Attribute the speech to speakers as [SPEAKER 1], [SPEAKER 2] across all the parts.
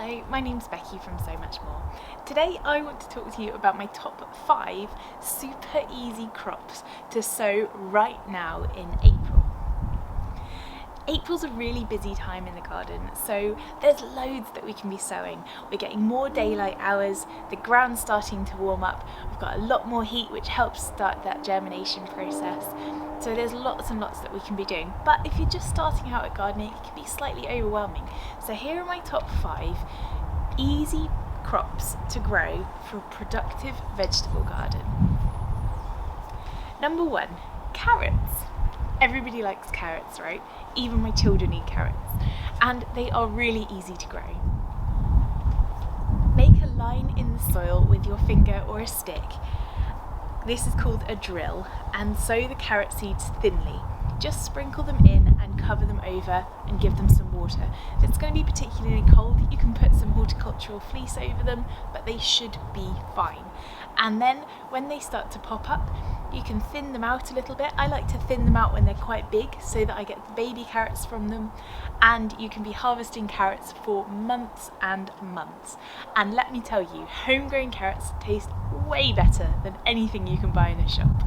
[SPEAKER 1] Hello, my name's Becky from So Much More. Today I want to talk to you about my top 5 super easy crops to sow right now in April. April's a really busy time in the garden, so there's loads that we can be sowing. We're getting more daylight hours, the ground's starting to warm up, we've got a lot more heat which helps start that germination process. So there's lots and lots that we can be doing. But if you're just starting out at gardening, it can be slightly overwhelming. So here are my top 5 easy crops to grow for a productive vegetable garden. Number 1, carrots. Everybody likes carrots, right? Even my children eat carrots. And they are really easy to grow. Make a line in the soil with your finger or a stick. This is called a drill, and sow the carrot seeds thinly. Just sprinkle them in and cover them over and give them some water. If it's going to be particularly cold, you can put some horticultural fleece over them, but they should be fine. And then when they start to pop up, you can thin them out a little bit. I like to thin them out when they're quite big so that I get the baby carrots from them, and you can be harvesting carrots for months and months. And let me tell you, homegrown carrots taste way better than anything you can buy in a shop.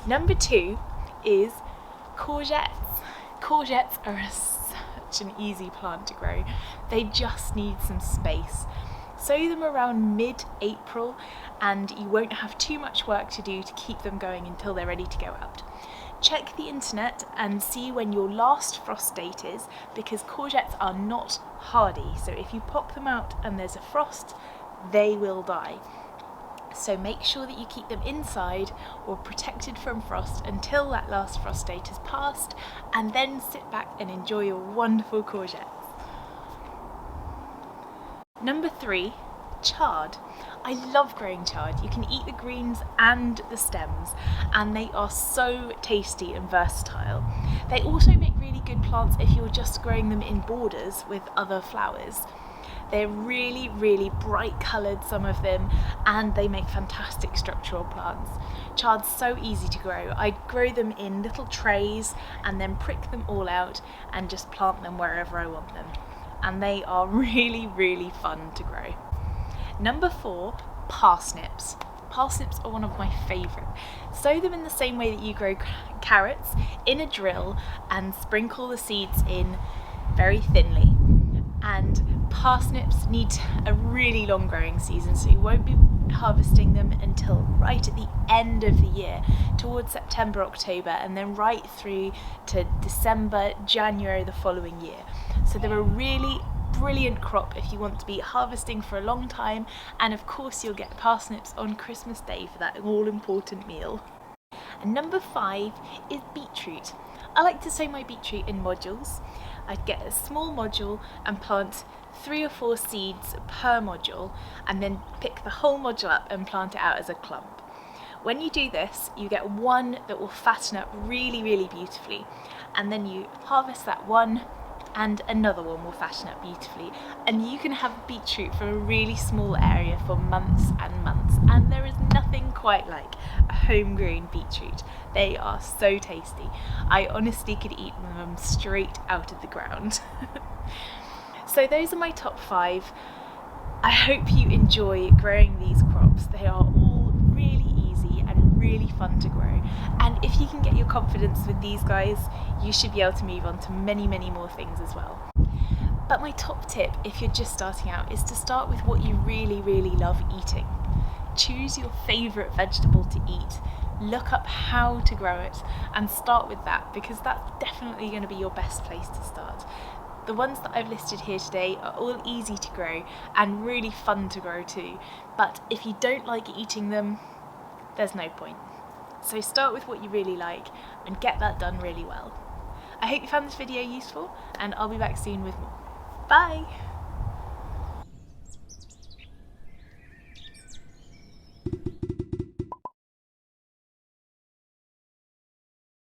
[SPEAKER 1] Number 2 is courgettes. Courgettes are such an easy plant to grow. They just need some space. Sow them around mid-April and you won't have too much work to do to keep them going until they're ready to go out. Check the internet and see when your last frost date is, because courgettes are not hardy, so if you pop them out and there's a frost, they will die. So make sure that you keep them inside or protected from frost until that last frost date has passed, and then sit back and enjoy your wonderful courgettes. Number 3, chard. I love growing chard. You can eat the greens and the stems, and they are so tasty and versatile. They also make really good plants if you're just growing them in borders with other flowers. They're really, really bright coloured, some of them, and they make fantastic structural plants. Chard's so easy to grow. I grow them in little trays and then prick them all out and just plant them wherever I want them. And they are really, really fun to grow. Number 4, parsnips. Parsnips are one of my favourite. Sow them in the same way that you grow carrots, in a drill, and sprinkle the seeds in very thinly. And parsnips need a really long growing season, so you won't be harvesting them until right at the end of the year, towards September, October, and then right through to December, January the following year. So they're a really brilliant crop if you want to be harvesting for a long time, and of course you'll get parsnips on Christmas Day for that all important meal. And number 5 is beetroot. I like to sow my beetroot in modules. I'd get a small module and plant 3 or 4 seeds per module, and then pick the whole module up and plant it out as a clump. When you do this, you get one that will fatten up really, really beautifully, and then you harvest that one and another one will fatten up beautifully, and you can have beetroot from a really small area for months and months, and there is nothing quite like a homegrown beetroot. They are so tasty. I honestly could eat them straight out of the ground. So those are my top 5. I hope you enjoy growing these crops. They are all really easy and really fun to grow, and if you can get your confidence with these guys, you should be able to move on to many, many more things as well. But my top tip, if you're just starting out, is to start with what you really, really love eating. Choose your favourite vegetable to eat, look up how to grow it, and start with that, because that's definitely going to be your best place to start. The ones that I've listed here today are all easy to grow and really fun to grow too, but if you don't like eating them, there's no point. So start with what you really like and get that done really well. I hope you found this video useful, and I'll be back soon with more. Bye!